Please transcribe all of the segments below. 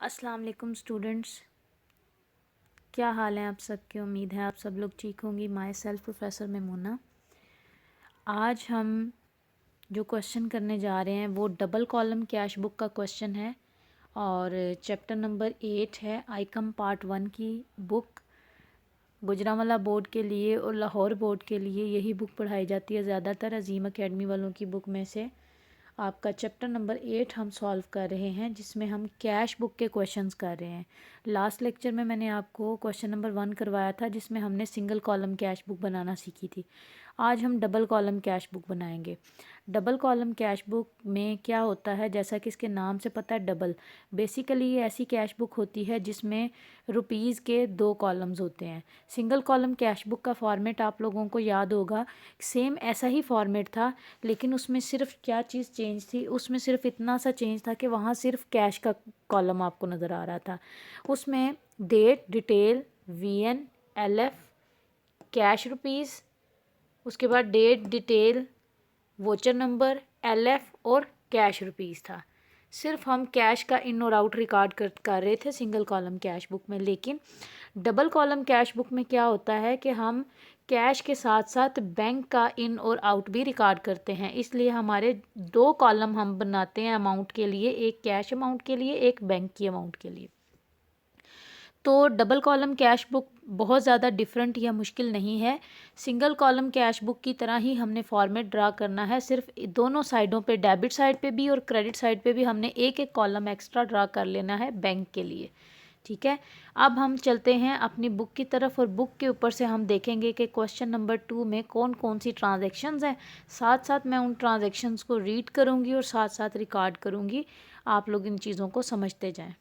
अस्सलाम वालेकुम स्टूडेंट्स, क्या हाल है आप सबके। उम्मीद है आप सब लोग ठीक होंगी। My self professor Maimuna. आज हम जो क्वेश्चन करने जा रहे हैं वो डबल कॉलम कैश बुक का क्वेश्चन है और चैप्टर नंबर 8 है आइकम पार्ट 1 की बुक। गुजरांवाला बोर्ड के लिए और लाहौर बोर्ड के लिए यही बुक पढ़ाई जाती है ज़्यादातर, अजीम एकेडमी वालों की बुक में से। आपका चैप्टर नंबर 8 हम सॉल्व कर रहे हैं, जिसमें हम कैश बुक के क्वेश्चंस कर रहे हैं। लास्ट लेक्चर में मैंने आपको क्वेश्चन नंबर 1 करवाया था, जिसमें हमने सिंगल कॉलम कैश बुक बनाना सीखी थी। आज हम डबल कॉलम कैश बुक बनाएंगे। डबल कॉलम कैश बुक में क्या होता है, जैसा कि इसके नाम से पता है डबल, बेसिकली ये ऐसी कैश बुक होती है जिसमें रुपीज़ के 2 कॉलम्स होते हैं। सिंगल कॉलम कैश बुक का फॉर्मेट आप लोगों को याद होगा, सेम ऐसा ही फॉर्मेट था, लेकिन उसमें सिर्फ क्या चीज़ चेंज थी, उसमें सिर्फ इतना सा चेंज था कि वहाँ सिर्फ कैश का कॉलम आपको नज़र आ रहा था। उसमें date, detail, VN, LF, cash rupees, उसके बाद date, detail, voucher number, LF और कैश रुपीज़ था। सिर्फ हम कैश का इन और आउट रिकॉर्ड कर रहे थे सिंगल कॉलम कैश बुक में। लेकिन डबल कॉलम कैश बुक में क्या होता है कि हम कैश के साथ साथ बैंक का इन और आउट भी रिकॉर्ड करते हैं, इसलिए हमारे 2 कॉलम हम बनाते हैं अमाउंट के लिए, एक कैश अमाउंट के लिए, एक बैंक की अमाउंट के लिए। तो डबल कॉलम कैश बुक बहुत ज़्यादा डिफरेंट या मुश्किल नहीं है। सिंगल कॉलम कैश बुक की तरह ही हमने फॉर्मेट ड्रा करना है, सिर्फ दोनों साइडों पे, डेबिट साइड पे भी और क्रेडिट साइड पे भी हमने एक एक कॉलम एक्स्ट्रा ड्रा कर लेना है बैंक के लिए। ठीक है, अब हम चलते हैं अपनी बुक की तरफ और बुक के ऊपर से हम देखेंगे कि क्वेश्चन नंबर 2 में कौन कौन सी ट्रांजैक्शंस हैं। साथ साथ मैं उन ट्रांजैक्शंस को रीड करूँगी और साथ साथ रिकॉर्ड करूँगी, आप लोग इन चीज़ों को समझते जाएँ।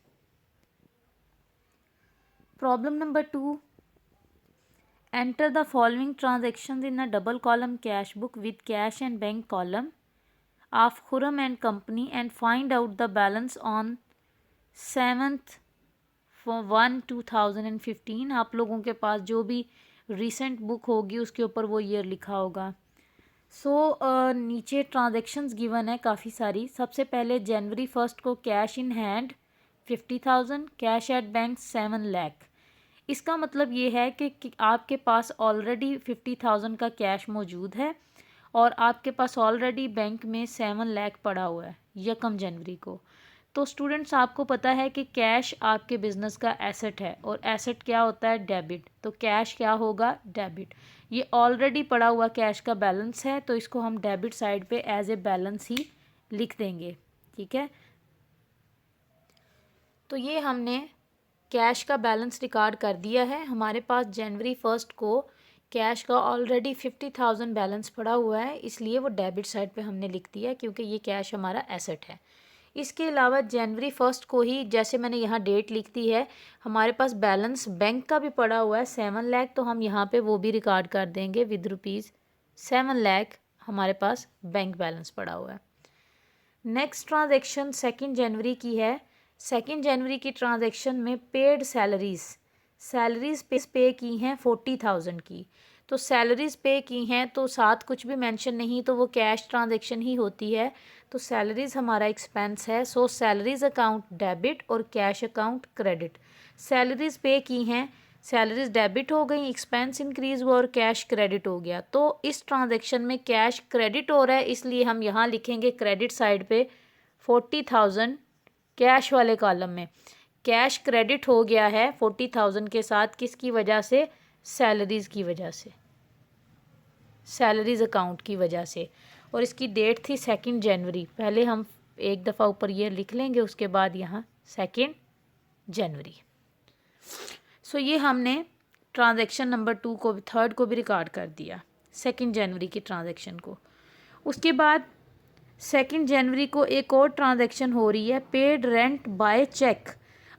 Problem number 2, enter the following transactions in a double column cash book with cash and bank column of Khurram and Company and find out the balance on 7th 1/2015। आप लोगों के पास जो भी रिसेंट बुक होगी उसके ऊपर वो ईयर लिखा होगा। नीचे ट्रांजेक्शन्स गिवन है काफ़ी सारी। सबसे पहले जनवरी 1 को cash in hand 50,000, cash at bank 7 lakh. इसका मतलब ये है कि आपके पास ऑलरेडी 50,000 का कैश मौजूद है और आपके पास ऑलरेडी बैंक में 7 लाख पड़ा हुआ है 1 जनवरी को। तो स्टूडेंट्स, आपको पता है कि कैश आपके बिजनेस का एसेट है और एसेट क्या होता है, डेबिट। तो कैश क्या होगा, डेबिट। ये ऑलरेडी पड़ा हुआ कैश का बैलेंस है, तो इसको हम डेबिट साइड पे एज ए बैलेंस ही लिख देंगे। ठीक है, तो ये हमने कैश का बैलेंस रिकॉर्ड कर दिया है। हमारे पास जनवरी 1 को कैश का ऑलरेडी 50,000 बैलेंस पड़ा हुआ है, इसलिए वो डेबिट साइड पे हमने लिख दिया क्योंकि ये कैश हमारा एसेट है। इसके अलावा जनवरी 1 को ही, जैसे मैंने यहाँ डेट लिख दी है, हमारे पास बैलेंस बैंक का भी पड़ा हुआ है 7 लाख, तो हम यहाँ पे वो भी रिकॉर्ड कर देंगे विद रुपीज़ 7 लाख हमारे पास बैंक बैलेंस पड़ा हुआ है। नेक्स्ट ट्रांजेक्शन 2 जनवरी की है। 2 जनवरी की ट्रांजेक्शन में पेड सैलरीज पे की हैं 40,000 की। तो सैलरीज पे की हैं तो साथ कुछ भी मेंशन नहीं, तो वो कैश ट्रांजेक्शन ही होती है। तो सैलरीज हमारा एक्सपेंस है, सो सैलरीज अकाउंट डेबिट और कैश अकाउंट क्रेडिट। सैलरीज पे की हैं, सैलरीज डेबिट हो गई, एक्सपेंस इंक्रीज हुआ और कैश क्रेडिट हो गया। तो इस ट्रांजेक्शन में कैश क्रेडिट हो रहा है, इसलिए हम यहाँ लिखेंगे क्रेडिट साइड पे 40,000 कैश वाले कॉलम में। कैश क्रेडिट हो गया है 40,000 के साथ, किसकी वजह से, सैलरीज की वजह से, सैलरीज अकाउंट की वजह से। और इसकी डेट थी 2 जनवरी। पहले हम एक दफ़ा ऊपर ये लिख लेंगे, उसके बाद यहाँ 2 जनवरी। सो ये हमने ट्रांजैक्शन नंबर 2 को, 3 को भी रिकॉर्ड कर दिया, 2 जनवरी की ट्रांजैक्शन को। उसके बाद 2 जनवरी को एक और ट्रांजैक्शन हो रही है, पेड रेंट बाय चेक।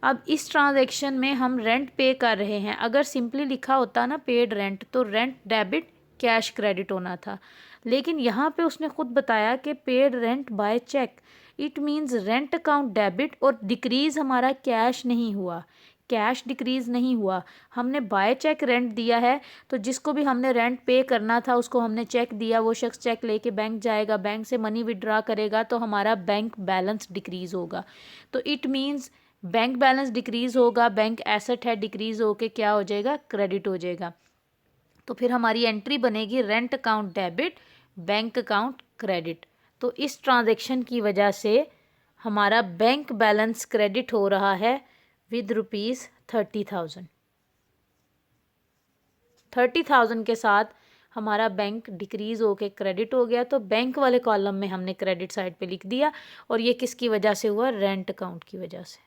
अब इस ट्रांजैक्शन में हम रेंट पे कर रहे हैं। अगर सिंपली लिखा होता ना पेड रेंट, तो रेंट डेबिट कैश क्रेडिट होना था, लेकिन यहाँ पे उसने खुद बताया कि paid rent bye check, it means rent account debit और डिक्रीज़ हमारा कैश नहीं हुआ, कैश डिक्रीज़ नहीं हुआ। हमने बाय चेक रेंट दिया है, तो जिसको भी हमने रेंट पे करना था उसको हमने चेक दिया, वो शख्स चेक लेके बैंक जाएगा, बैंक से मनी विड्रॉ करेगा, तो हमारा बैंक बैलेंस डिक्रीज़ होगा। तो it means bank balance decrease होगा, बैंक एसेट है, डिक्रीज़ होके क्या हो जाएगा, क्रेडिट हो जाएगा। तो फिर हमारी एंट्री बनेगी rent account debit, bank account credit. तो इस ट्रांजैक्शन की वजह से हमारा बैंक बैलेंस क्रेडिट हो रहा है विद ₹30,000। 30,000 के साथ हमारा बैंक डिक्रीज़ होके क्रेडिट हो गया। तो बैंक वाले कॉलम में हमने क्रेडिट साइड पे लिख दिया, और ये किसकी वजह से हुआ, रेंट अकाउंट की वजह से।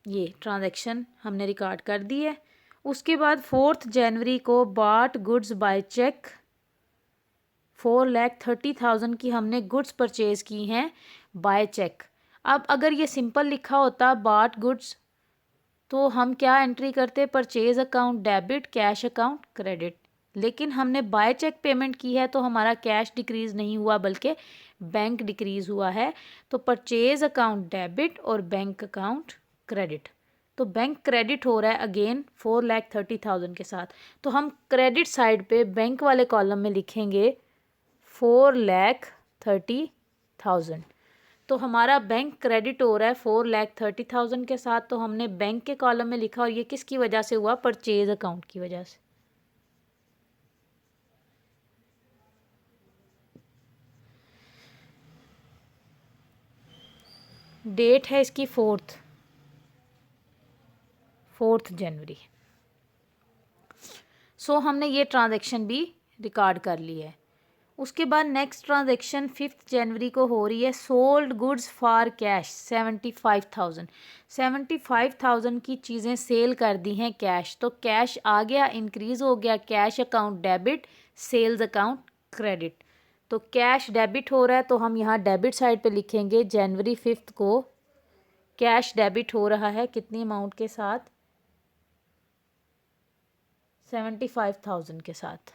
ये ट्रांजैक्शन हमने रिकॉर्ड कर दी है। उसके बाद 4 जनवरी को बॉट गुड्स बाय चेक 4,30,000 की हमने गुड्स परचेज की हैं बाय चेक। अब अगर ये सिंपल लिखा होता बॉट गुड्स, तो हम क्या एंट्री करते, purchase account debit, cash account credit. लेकिन हमने बाय चेक पेमेंट की है, तो हमारा कैश डिक्रीज़ नहीं हुआ बल्कि बैंक डिक्रीज़ हुआ है। तो परचेज अकाउंट डेबिट और बैंक अकाउंट क्रेडिट। तो बैंक क्रेडिट हो रहा है अगेन 4,30,000 के साथ। तो हम क्रेडिट साइड पे बैंक वाले कॉलम में लिखेंगे 4,30,000। तो हमारा बैंक क्रेडिट हो रहा है 4,30,000 के साथ। तो हमने बैंक के कॉलम में लिखा, और ये किसकी वजह से हुआ, परचेज अकाउंट की वजह से। डेट है इसकी 4 जनवरी। सो हमने ये ट्रांजैक्शन भी रिकॉर्ड कर ली है। उसके बाद नेक्स्ट ट्रांजैक्शन 5 जनवरी को हो रही है, सोल्ड गुड्स फॉर कैश 75,000। 75,000 की चीज़ें सेल कर दी हैं कैश। तो कैश आ गया, इंक्रीज़ हो गया, cash account debit, sales account credit. तो कैश डेबिट हो रहा है, तो हम यहाँ डेबिट साइड पे लिखेंगे जनवरी 5 को कैश डेबिट हो रहा है कितनी अमाउंट के साथ, 75,000 के साथ।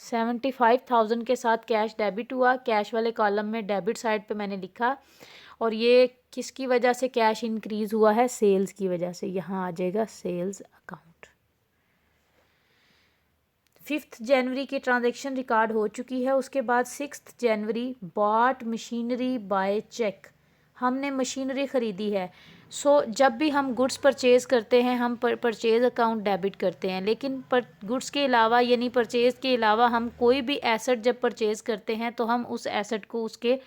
75,000 के साथ कैश डेबिट हुआ। कैश वाले कॉलम में डेबिट साइड पे मैंने लिखा, और ये किसकी वजह से कैश इंक्रीज़ हुआ है, सेल्स की वजह से। यहाँ आ जाएगा सेल्स अकाउंट। 5 जनवरी की ट्रांजैक्शन रिकॉर्ड हो चुकी है। उसके बाद 6 जनवरी बॉट मशीनरी बाय चेक, हमने मशीनरी ख़रीदी है। जब भी हम गुड्स परचेज़ करते हैं, हम परचेज़ अकाउंट डेबिट करते हैं। लेकिन गुड्स के अलावा, यानी परचेज़ के अलावा, हम कोई भी एसेट जब परचेज़ करते हैं, तो हम उस एसेट को उसके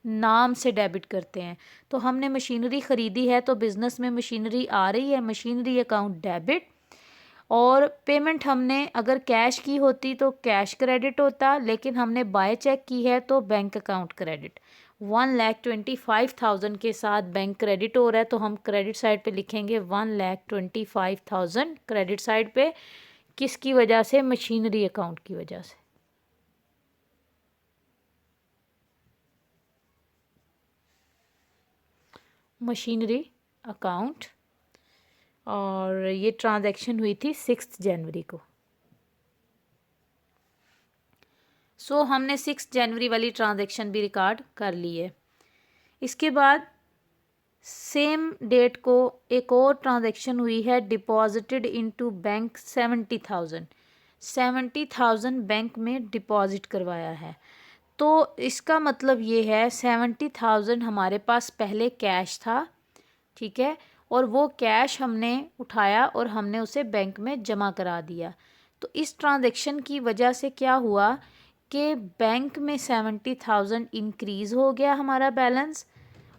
नाम से डेबिट करते हैं। तो हमने मशीनरी ख़रीदी है, तो बिज़नेस में मशीनरी आ रही है, मशीनरी अकाउंट डेबिट। और पेमेंट हमने अगर कैश की होती तो कैश क्रेडिट होता, लेकिन हमने बाय चेक की है तो बैंक अकाउंट क्रेडिट। 1,25,000 के साथ बैंक क्रेडिट हो रहा है, तो हम क्रेडिट साइड पे लिखेंगे 1,25,000 क्रेडिट साइड पे। किसकी वजह से, मशीनरी अकाउंट की वजह से। मशीनरी अकाउंट, और ये ट्रांजैक्शन हुई थी 6 जनवरी को। हमने 6 जनवरी वाली ट्रांजैक्शन भी रिकॉर्ड कर ली है। इसके बाद सेम डेट को एक और ट्रांजैक्शन हुई है, डिपॉजिटेड इनटू बैंक 70,000। 70,000 बैंक में डिपॉजिट करवाया है। तो इसका मतलब ये है 70,000 हमारे पास पहले कैश था, ठीक है, और वो कैश हमने उठाया और हमने उसे बैंक में जमा करा दिया। तो इस ट्रांजैक्शन की वजह से क्या हुआ कि बैंक में 70,000 इंक्रीज़ हो गया हमारा बैलेंस,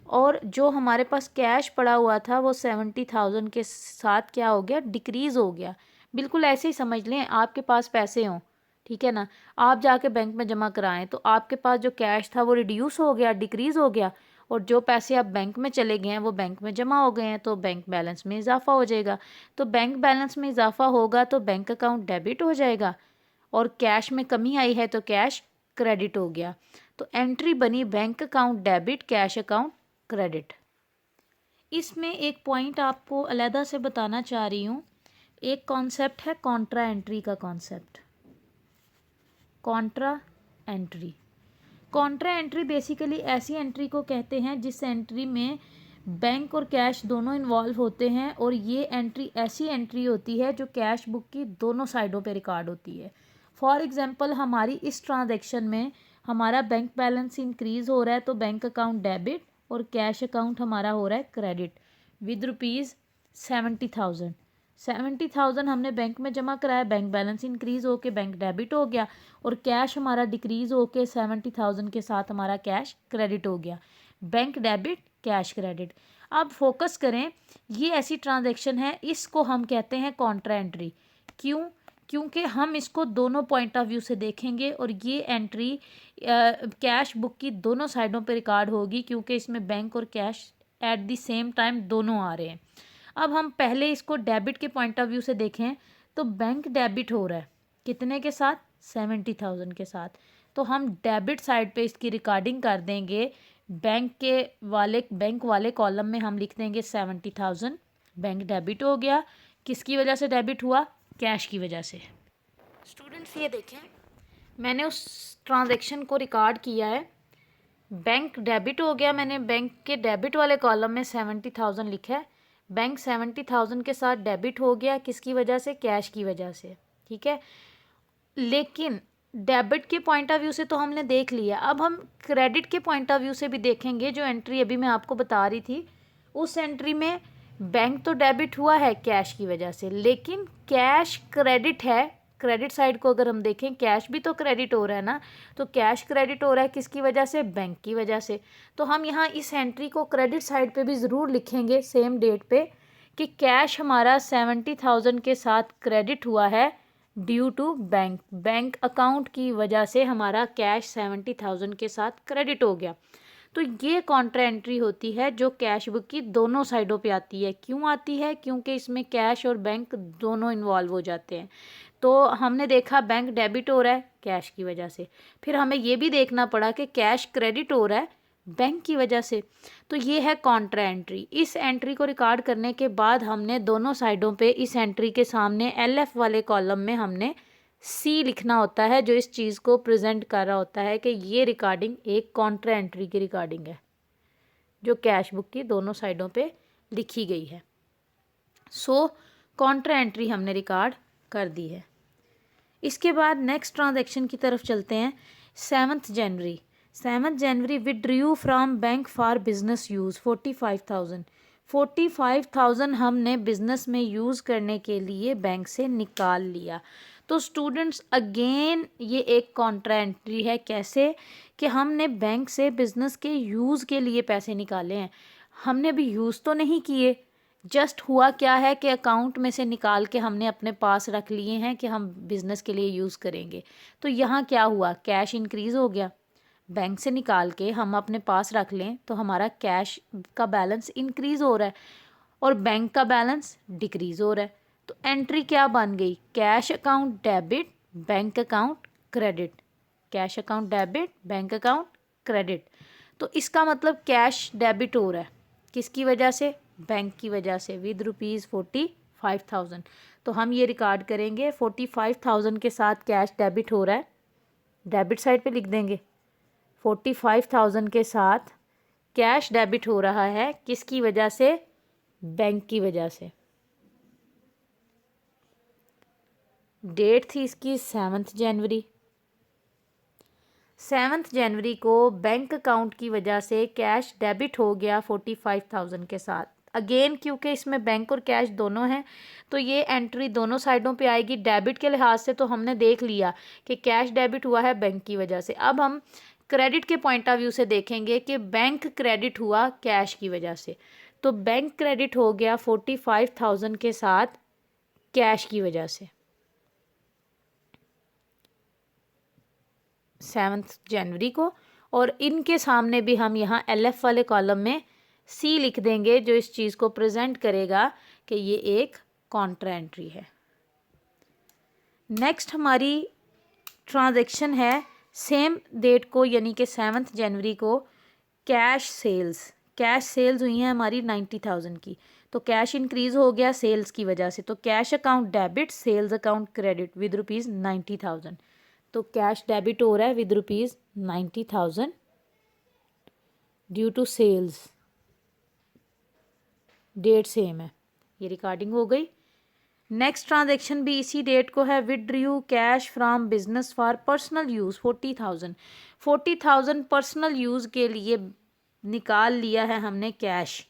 और जो हमारे पास कैश पड़ा हुआ था वो 70,000 के साथ क्या हो गया, डिक्रीज़ हो गया। बिल्कुल ऐसे ही समझ लें, आपके पास पैसे हों, ठीक है ना, आप जाके बैंक में जमा कराएं, तो आपके पास जो कैश था वो रिड्यूस हो गया, डिक्रीज़ हो गया, और जो पैसे आप बैंक में चले गए हैं वो बैंक में जमा हो गए हैं, तो बैंक बैलेंस में इजाफा हो जाएगा। तो बैंक बैलेंस में इजाफा होगा तो बैंक अकाउंट डेबिट हो जाएगा, और कैश में कमी आई है तो कैश क्रेडिट हो गया। तो एंट्री बनी bank account debit, cash account credit. इसमें एक पॉइंट आपको अलहदा से बताना चाह रही हूँ। एक कॉन्सेप्ट है कॉन्ट्रा एंट्री का concept. Contra entry, Contra entry basically ऐसी एंट्री को कहते हैं जिस एंट्री में बैंक और कैश दोनों इन्वॉल्व होते हैं, और ये एंट्री ऐसी एंट्री होती है जो कैश बुक की दोनों साइडों पे रिकॉर्ड होती है। फॉर एग्जांपल हमारी इस ट्रांजैक्शन में हमारा बैंक बैलेंस इंक्रीज़ हो रहा है तो बैंक अकाउंट डेबिट और कैश अकाउंट हमारा हो रहा है क्रेडिट विद रुपीज़ 70,000। 70,000 हमने बैंक में जमा कराया, बैंक बैलेंस इंक्रीज़ होके बैंक डेबिट हो गया और कैश हमारा डिक्रीज़ होके 70,000 के साथ हमारा कैश क्रेडिट हो गया। Bank debit cash credit. अब फोकस करें, ये ऐसी ट्रांजैक्शन है, इसको हम कहते हैं कॉन्ट्रा एंट्री। क्यों? क्योंकि हम इसको दोनों पॉइंट ऑफ व्यू से देखेंगे और ये एंट्री कैश बुक की दोनों साइडों पे रिकॉर्ड होगी क्योंकि इसमें बैंक और cash at the same time दोनों आ रहे हैं। अब हम पहले इसको डेबिट के पॉइंट ऑफ व्यू से देखें तो बैंक डेबिट हो रहा है कितने के साथ? 70,000 के साथ। तो हम डेबिट साइड पे इसकी रिकॉर्डिंग कर देंगे। बैंक वाले कॉलम में हम लिख देंगे 70,000। बैंक डेबिट हो गया। किसकी वजह से डेबिट हुआ? कैश की वजह से। स्टूडेंट्स ये देखें, मैंने उस ट्रांजैक्शन को रिकॉर्ड किया है। बैंक डेबिट हो गया, मैंने बैंक के डेबिट वाले कॉलम में 70,000 लिखा है। बैंक 70,000 के साथ डेबिट हो गया, किसकी वजह से? कैश की वजह से। ठीक है, लेकिन डेबिट के पॉइंट ऑफ व्यू से तो हमने देख लिया, अब हम क्रेडिट के पॉइंट ऑफ व्यू से भी देखेंगे। जो एंट्री अभी मैं आपको बता रही थी, उस एंट्री में बैंक तो डेबिट हुआ है कैश की वजह से, लेकिन कैश क्रेडिट है। क्रेडिट साइड को अगर हम देखें, कैश भी तो क्रेडिट हो रहा है ना, तो कैश क्रेडिट हो रहा है किसकी वजह से? बैंक की वजह से। तो हम यहाँ इस एंट्री को क्रेडिट साइड पे भी ज़रूर लिखेंगे सेम डेट पे कि कैश हमारा 70,000 के साथ क्रेडिट हुआ है ड्यू टू बैंक अकाउंट की वजह से हमारा कैश 70,000 के साथ क्रेडिट हो गया। तो ये कॉन्ट्रा एंट्री होती है जो कैश बुक की दोनों साइडों पे आती है। क्यों आती है? क्योंकि इसमें कैश और बैंक दोनों इन्वॉल्व हो जाते हैं। तो हमने देखा बैंक डेबिट हो रहा है कैश की वजह से, फिर हमें ये भी देखना पड़ा कि कैश क्रेडिट हो रहा है बैंक की वजह से। तो ये है कॉन्ट्रा एंट्री। इस एंट्री को रिकॉर्ड करने के बाद हमने दोनों साइडों पे इस एंट्री के सामने LF वाले कॉलम में हमने C लिखना होता है, जो इस चीज़ को प्रेजेंट कर रहा होता है कि ये रिकॉर्डिंग एक कॉन्ट्रा एंट्री की रिकॉर्डिंग है जो कैश बुक की दोनों साइडों पे लिखी गई है। सो कॉन्ट्रा एंट्री हमने रिकॉर्ड कर दी है। इसके बाद नेक्स्ट ट्रांजैक्शन की तरफ चलते हैं। 7 जनवरी withdrew from bank for business use 45,000। 45,000 हमने बिजनेस में यूज़ करने के लिए बैंक से निकाल लिया। तो स्टूडेंट्स अगेन ये एक कॉन्ट्रा एंट्री है। कैसे? कि हमने बैंक से बिजनेस के यूज़ के लिए पैसे निकाले हैं, हमने अभी यूज़ तो नहीं किए। जस्ट हुआ क्या है कि अकाउंट में से निकाल के हमने अपने पास रख लिए हैं कि हम बिज़नेस के लिए यूज़ करेंगे। तो यहाँ क्या हुआ? कैश इंक्रीज़ हो गया। बैंक से निकाल के हम अपने पास रख लें तो हमारा कैश का बैलेंस इंक्रीज़ हो रहा है और बैंक का बैलेंस डिक्रीज़ हो रहा है। तो एंट्री क्या बन गई? Cash account debit, bank account credit. Cash account debit, bank account credit. तो इसका मतलब कैश डेबिट हो रहा है किसकी वजह से? बैंक की वजह से विद रुपीज़ 45,000। तो हम ये रिकॉर्ड करेंगे 45,000 के साथ कैश डेबिट हो रहा है, डेबिट साइड पे लिख देंगे 45,000 के साथ कैश डेबिट हो रहा है किसकी वजह से? बैंक की वजह से। डेट थी इसकी 7 जनवरी। 7 जनवरी को बैंक अकाउंट की वजह से कैश डेबिट हो गया 45,000 के साथ। अगेन क्योंकि इसमें बैंक और कैश दोनों हैं तो ये एंट्री दोनों साइडों पे आएगी। डेबिट के लिहाज से तो हमने देख लिया कि कैश डेबिट हुआ है बैंक की वजह से। अब हम क्रेडिट के पॉइंट ऑफ व्यू से देखेंगे कि बैंक क्रेडिट हुआ कैश की वजह से। तो बैंक क्रेडिट हो गया 45,000 के साथ कैश की वजह से 7 जनवरी को। और इनके सामने भी हम यहाँ LF वाले कॉलम में C लिख देंगे जो इस चीज़ को प्रेजेंट करेगा कि ये एक कॉन्ट्रा एंट्री है। नेक्स्ट हमारी ट्रांजैक्शन है सेम डेट को यानी कि 7 जनवरी को कैश सेल्स हुई हैं हमारी 90,000 की। तो कैश इंक्रीज़ हो गया सेल्स की वजह से। तो cash account debit, sales account credit with rupees 90,000। तो कैश डेबिट हो रहा है with rupees 90,000 due to sales. Date same है, ये रिकॉर्डिंग हो गई। नेक्स्ट ट्रांजेक्शन भी इसी डेट को है, withdrew cash from business for personal use 40,000 personal use के लिए निकाल लिया है हमने कैश,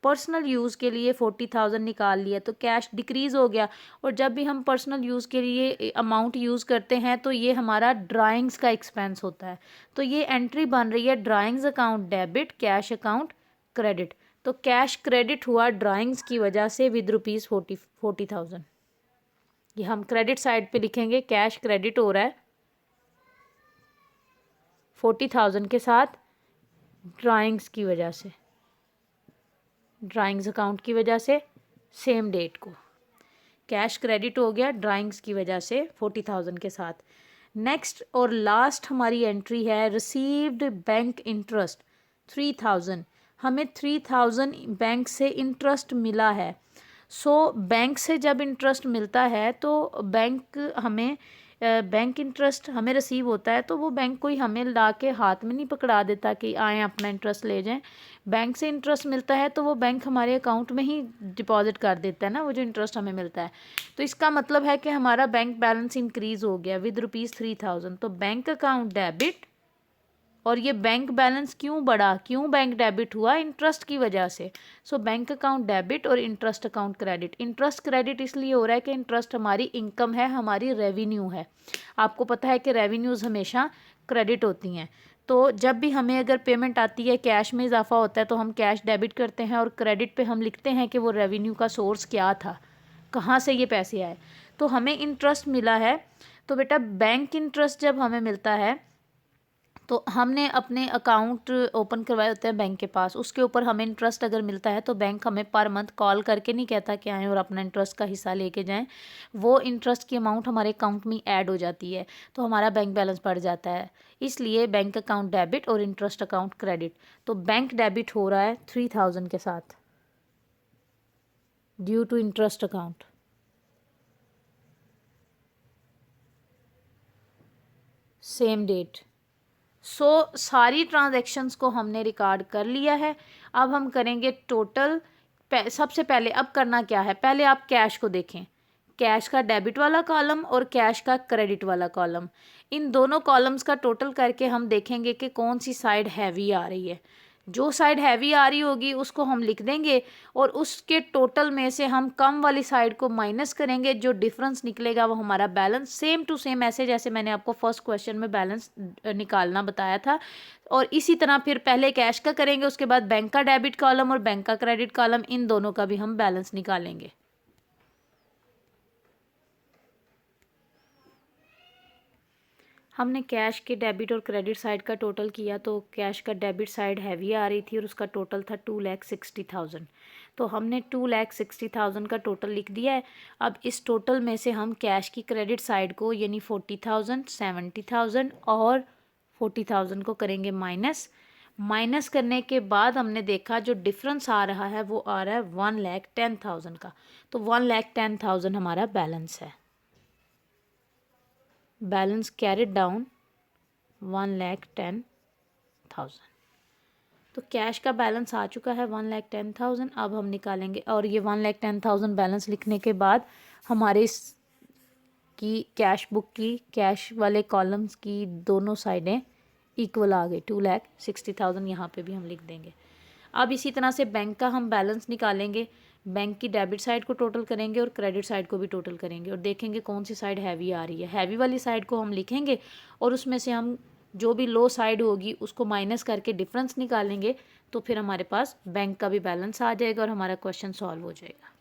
पर्सनल यूज़ के लिए 40,000 निकाल लिया, तो कैश डिक्रीज़ हो गया। और जब भी हम पर्सनल यूज़ के लिए अमाउंट यूज़ करते हैं तो ये हमारा ड्राइंग्स का एक्सपेंस होता है, तो ये एंट्री बन रही है drawings account debit, cash account credit. तो कैश क्रेडिट हुआ ड्राइंग्स की वजह से विद रुपीज़ 40,000। ये हम क्रेडिट साइड पे लिखेंगे, कैश क्रेडिट हो रहा है 40,000 के साथ ड्राइंग्स की वजह से, ड्राइंग्स अकाउंट की वजह से सेम डेट को कैश क्रेडिट हो गया ड्राइंग्स की वजह से 40,000 के साथ। नेक्स्ट और लास्ट हमारी एंट्री है रिसीव्ड बैंक इंटरेस्ट 3,000। हमें 3,000 बैंक से इंटरेस्ट मिला है। सो बैंक से जब इंटरेस्ट मिलता है तो बैंक हमें बैंक इंटरेस्ट हमें रिसीव होता है, तो वो बैंक कोई हमें ला के हाथ में नहीं पकड़ा देता कि आए अपना इंटरेस्ट ले जाएं। बैंक से इंटरेस्ट मिलता है तो वो बैंक हमारे अकाउंट में ही डिपॉजिट कर देता है ना, वो जो इंटरेस्ट हमें मिलता है। तो इसका मतलब है कि हमारा बैंक बैलेंस इंक्रीज़ हो गया विद रुपीज़ 3,000। तो बैंक अकाउंट डेबिट, और ये बैंक बैलेंस क्यों बढ़ा, क्यों बैंक डेबिट हुआ, इंटरेस्ट की वजह से। सो बैंक अकाउंट डेबिट और interest account credit. Interest credit इसलिए हो रहा है कि इंटरेस्ट हमारी इनकम है, हमारी रेवेन्यू है। आपको पता है कि रेवेन्यूज़ हमेशा क्रेडिट होती हैं। तो जब भी हमें अगर पेमेंट आती है, कैश में इजाफा होता है, तो हम कैश डेबिट करते हैं और क्रेडिट पे हम लिखते हैं कि वो रेवेन्यू का सोर्स क्या था, कहाँ से ये पैसे आए। तो हमें इंटरेस्ट मिला है, तो बेटा बैंक इंटरेस्ट जब हमें मिलता है तो हमने अपने अकाउंट ओपन करवाए होते हैं बैंक के पास, उसके ऊपर हमें इंटरेस्ट अगर मिलता है तो बैंक हमें पर मंथ कॉल करके नहीं कहता कि आएँ और अपना इंटरेस्ट का हिस्सा लेके जाएं। वो इंटरेस्ट की अमाउंट हमारे अकाउंट में ऐड हो जाती है, तो हमारा बैंक बैलेंस बढ़ जाता है। इसलिए बैंक अकाउंट डेबिट और इंटरेस्ट अकाउंट क्रेडिट। तो बैंक डेबिट हो रहा है 3,000 के साथ due to interest account. Same date. So सारी ट्रांजैक्शंस को हमने रिकॉर्ड कर लिया है। अब हम करेंगे टोटल। सबसे पहले अब करना क्या है, पहले आप कैश को देखें, कैश का डेबिट वाला कॉलम और कैश का क्रेडिट वाला कॉलम, इन दोनों कॉलम्स का टोटल करके हम देखेंगे कि कौन सी साइड हैवी आ रही है। जो साइड हैवी आ रही होगी उसको हम लिख देंगे और उसके टोटल में से हम कम वाली साइड को माइनस करेंगे, जो डिफरेंस निकलेगा वो हमारा बैलेंस। सेम टू सेम ऐसे जैसे मैंने आपको फर्स्ट क्वेश्चन में बैलेंस निकालना बताया था। और इसी तरह फिर पहले कैश का करेंगे, उसके बाद बैंक का डेबिट कॉलम और बैंक का क्रेडिट कॉलम, इन दोनों का भी हम बैलेंस निकालेंगे। हमने कैश के डेबिट और क्रेडिट साइड का टोटल किया, तो कैश का डेबिट साइड हैवी आ रही थी और उसका टोटल था 2,60,000। तो हमने 2,60,000 का टोटल लिख दिया है। अब इस टोटल में से हम कैश की क्रेडिट साइड को यानी 40,000, 70,000 और 40,000 को करेंगे माइनस करने के बाद हमने देखा जो डिफरेंस आ रहा है वो आ रहा है 1,10,000 का। तो 1,10,000 हमारा बैलेंस है। Balance carried down 1,10,000। तो कैश का बैलेंस आ चुका है 1,10,000। अब हम निकालेंगे, और ये 1,10,000 बैलेंस लिखने के बाद हमारे इस की कैश बुक की कैश वाले कॉलम्स की दोनों साइडें इक्वल आ गई, 2,60,000 यहाँ पे भी हम लिख देंगे। अब इसी तरह से बैंक का हम बैलेंस निकालेंगे, बैंक की डेबिट साइड को टोटल करेंगे और क्रेडिट साइड को भी टोटल करेंगे और देखेंगे कौन सी साइड हैवी आ रही है। हैवी वाली साइड को हम लिखेंगे और उसमें से हम जो भी लो साइड होगी उसको माइनस करके डिफरेंस निकालेंगे, तो फिर हमारे पास बैंक का भी बैलेंस आ जाएगा और हमारा क्वेश्चन सॉल्व हो जाएगा।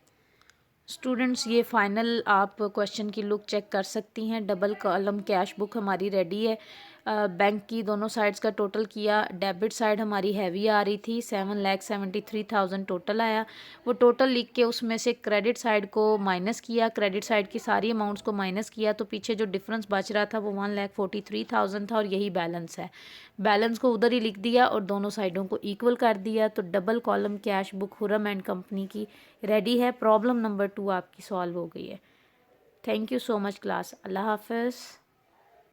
स्टूडेंट्स, ये फाइनल आप क्वेश्चन की लुक चेक कर सकती हैं। डबल कॉलम कैश बुक हमारी रेडी है। बैंक की दोनों साइड्स का टोटल किया, डेबिट साइड हमारी हैवी आ रही थी, 7,73,000 टोटल आया। वो टोटल लिख के उसमें से क्रेडिट साइड को माइनस किया, क्रेडिट साइड की सारी अमाउंट्स को माइनस किया, तो पीछे जो डिफरेंस बच रहा था वो 1,43,000 था और यही बैलेंस है। बैलेंस को उधर ही लिख दिया और दोनों साइडों को इक्वल कर दिया। तो डबल कॉलम कैश बुक हुरम एंड कंपनी की रेडी है। प्रॉब्लम नंबर 2 आपकी सॉल्व हो गई है। Thank you so much class. अल्लाह हाफ़िज़।